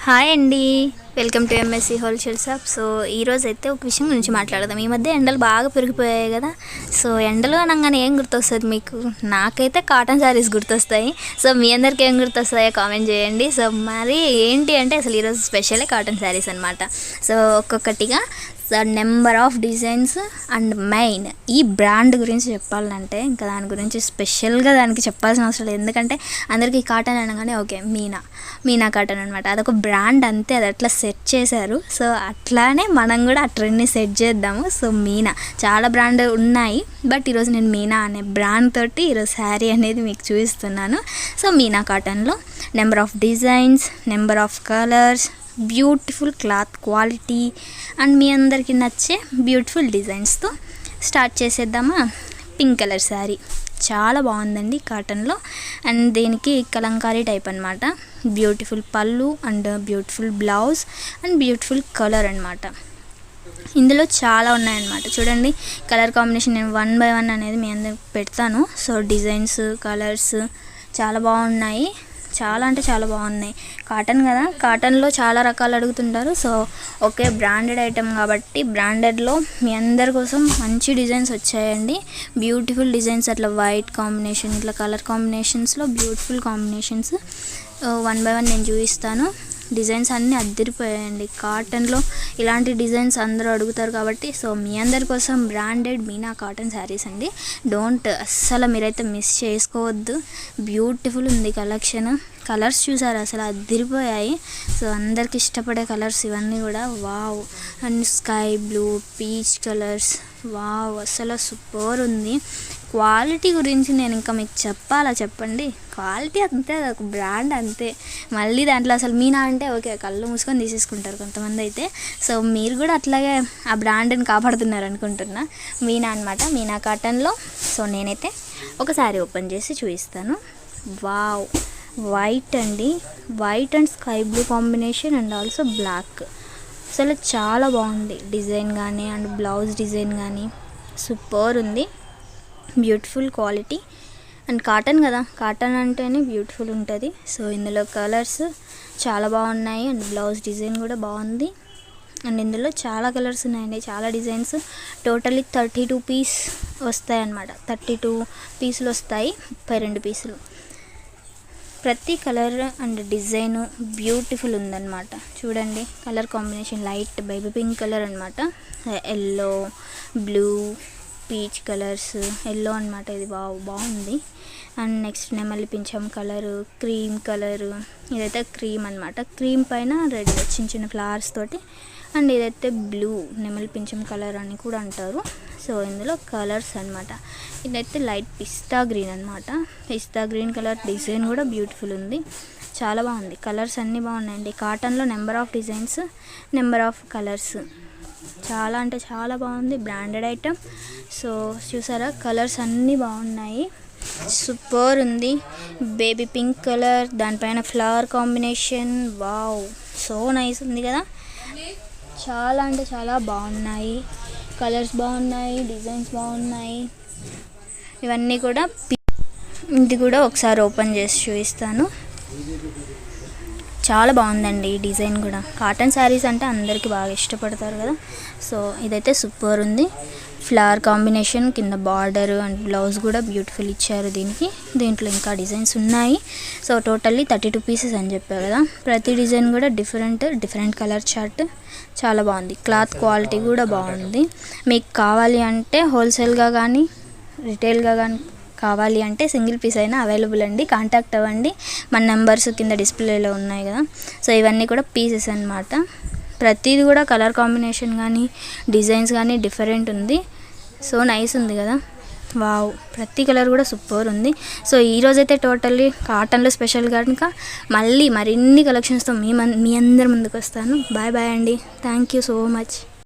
Hi అండి, welcome to MSc wholesale shop. So ఈరోజు అయితే ఒక విషయం గురించి మాట్లాడదాం. ఈ మధ్య ఎండలు బాగా పెరిగిపోయాయి కదా. సో ఎండలు అనగానే ఏం గుర్తొస్తుంది మీకు? నాకైతే కాటన్ శారీస్ గుర్తొస్తాయి. సో మీ అందరికి ఏం గుర్తొస్తాయో కామెంట్ చేయండి. సో మరి ఏంటి అంటే అసలు ఈరోజు స్పెషలే కాటన్ శారీస్ అనమాట. సో ఒక్కొక్కటిగా number of designs and main ఈ బ్రాండ్ గురించి చెప్పాలంటే ఇంకా దాని గురించి స్పెషల్గా దానికి చెప్పాల్సిన అవసరం లేదు. ఎందుకంటే అందరికీ కాటన్ అనగానే ఓకే మీనా కాటన్ అనమాట. అదొక బ్రాండ్ అంతే, అది అట్లా సెట్ చేశారు. సో అట్లానే మనం కూడా ఆ ట్రెండ్ని సెట్ చేద్దాము. సో మీనా చాలా బ్రాండ్ ఉన్నాయి, బట్ ఈరోజు నేను మీనా అనే బ్రాండ్ తోటి ఈరోజు శారీ అనేది మీకు చూపిస్తున్నాను. సో మీనా కాటన్లో number of designs, number of colours, beautiful cloth quality and మీ అందరికీ నచ్చే బ్యూటిఫుల్ డిజైన్స్తో స్టార్ట్ చేసేద్దామా. పింక్ కలర్ శారీ చాలా బాగుందండి కాటన్లో, అండ్ దీనికి కలంకారీ టైప్ అనమాట. బ్యూటిఫుల్ పళ్ళు and beautiful blouse and beautiful colour అనమాట. ఇందులో చాలా ఉన్నాయన్నమాట. చూడండి కలర్ కాంబినేషన్ నేను 1 by 1 అనేది మీ అందరికి పెడతాను. సో డిజైన్స్, కలర్స్ చాలా బాగున్నాయి, చాలా అంటే చాలా బాగున్నాయి. కాటన్ కదా, కాటన్లో చాలా రకాలు అడుగుతుంటారు. సో ఓకే బ్రాండెడ్ ఐటెం కాబట్టి బ్రాండెడ్లో మీ అందరి కోసం మంచి డిజైన్స్ వచ్చాయండి. బ్యూటిఫుల్ డిజైన్స్, అట్లా వైట్ కాంబినేషన్, ఇట్లా కలర్ కాంబినేషన్స్లో బ్యూటిఫుల్ కాంబినేషన్స్ 1 by 1 నేను చూపిస్తాను. డిజైన్స్ అన్నీ అద్దరిపోయాయండి. కాటన్లో ఇలాంటి డిజైన్స్ అందరూ అడుగుతారు కాబట్టి సో మీ అందరి కోసం బ్రాండెడ్ మీనా కాటన్ శారీస్ అండి. అస్సలు మీరైతే మిస్ చేసుకోవద్దు. బ్యూటిఫుల్ ఉంది కలెక్షన్. కలర్స్ చూసారు అసలు అద్దరిపోయాయి. సో అందరికి ఇష్టపడే కలర్స్ ఇవన్నీ కూడా. Wow, and sky blue, peach colours, wow అసలు సూపర్ ఉంది. క్వాలిటీ గురించి నేను ఇంకా మీకు చెప్పాలా చెప్పండి. క్వాలిటీ అంతే, ఒక బ్రాండ్ అంతే. మళ్ళీ దాంట్లో అసలు మీనా అంటే ఓకే కళ్ళు మూసుకొని తీసేసుకుంటారు కొంతమంది అయితే. సో మీరు కూడా అట్లాగే ఆ బ్రాండ్ని కాపాడుతున్నారు అనుకుంటున్నా. మీనా అనమాట, మీనా కాటన్లో. సో నేనైతే ఒకసారి ఓపెన్ చేసి చూపిస్తాను. వావ్, వైట్ అండి, white and sky blue combination and also black. అసలు చాలా బాగుంది డిజైన్ కానీ అండ్ బ్లౌజ్ డిజైన్ కానీ సూపర్ ఉంది. బ్యూటిఫుల్ క్వాలిటీ అండ్ కాటన్ కదా, కాటన్ అంటేనే బ్యూటిఫుల్ ఉంటుంది. సో ఇందులో కలర్స్ చాలా బాగున్నాయి అండ్ బ్లౌజ్ డిజైన్ కూడా బాగుంది. అండ్ ఇందులో చాలా కలర్స్ ఉన్నాయండి, చాలా డిజైన్స్. టోటల్లీ 32 పీస్ వస్తాయి అన్నమాట. 32 పీసులు వస్తాయి, 32 పీసులు. ప్రతి కలర్ అండ్ డిజైన్ బ్యూటిఫుల్ ఉందన్నమాట. చూడండి colour combination light baby pink colour అనమాట, yellow, blue, peach colours, yellow అనమాట. ఇది బాగుంది. అండ్ నెక్స్ట్ నెమలి పింఛం కలరు, క్రీమ్ కలరు, ఇదైతే క్రీమ్ అనమాట. క్రీమ్ పైన రెడ్ చిన్న చిన్న ఫ్లవర్స్ తోటి. అండ్ ఇదైతే బ్లూ నెమలి పింఛం కలర్ అని కూడా అంటారు. సో ఇందులో కలర్స్ అనమాట. ఇదైతే లైట్ పిస్తా గ్రీన్ అనమాట. పిస్తా గ్రీన్ కలర్ డిజైన్ కూడా బ్యూటిఫుల్ ఉంది, చాలా బాగుంది. కలర్స్ అన్నీ బాగున్నాయండి. కాటన్లో number of designs, number of colours, చాలా అంటే చాలా బాగుంది. Branded item. సో చూసారా కలర్స్ అన్నీ బాగున్నాయి, సూపర్ ఉంది. బేబీ పింక్ కలర్, దానిపైన flower combination, wow so nice ఉంది కదా. చాలా అంటే చాలా బాగున్నాయి, కలర్స్ బాగున్నాయి, డిజైన్స్ బాగున్నాయి. ఇవన్నీ కూడా ఇది కూడా ఒకసారి ఓపెన్ చేసి చూపిస్తాను. చాలా బాగుందండి ఈ డిజైన్ కూడా. కాటన్ శారీస్ అంటే అందరికీ బాగా ఇష్టపడతారు కదా. సో ఇదైతే సూపర్ ఉంది. ఫ్లవర్ కాంబినేషన్ కింద బార్డర్ అండ్ బ్లౌజ్ కూడా బ్యూటిఫుల్ ఇచ్చారు దీనికి. దీంట్లో ఇంకా డిజైన్స్ ఉన్నాయి. సో టోటల్లీ 32 పీసెస్ అని చెప్పారు కదా. ప్రతి డిజైన్ కూడా డిఫరెంట్ కలర్ చార్ట్, చాలా బాగుంది. క్లాత్ క్వాలిటీ కూడా బాగుంది. మీకు కావాలి అంటే హోల్సేల్గా కానీ రిటైల్గా కానీ కావాలి అంటే సింగిల్ పీస్ అయినా అవైలబుల్ అండి. కాంటాక్ట్ అవ్వండి, మన నెంబర్స్ కింద డిస్ప్లేలో ఉన్నాయి కదా. సో ఇవన్నీ కూడా పీసెస్ అన్నమాట. ప్రతిది కూడా కలర్ కాంబినేషన్ కానీ డిజైన్స్ కానీ డిఫరెంట్ ఉంది. సో నైస్ ఉంది కదా. వావ్, ప్రతి కలర్ కూడా సూపర్ ఉంది. సో ఈరోజైతే టోటల్లీ కాటన్లో స్పెషల్ కనుక మళ్ళీ మరిన్ని కలెక్షన్స్తో మీ అందరి ముందుకు వస్తాను. బాయ్ బాయ్ అండి, థ్యాంక్ యూ సో మచ్.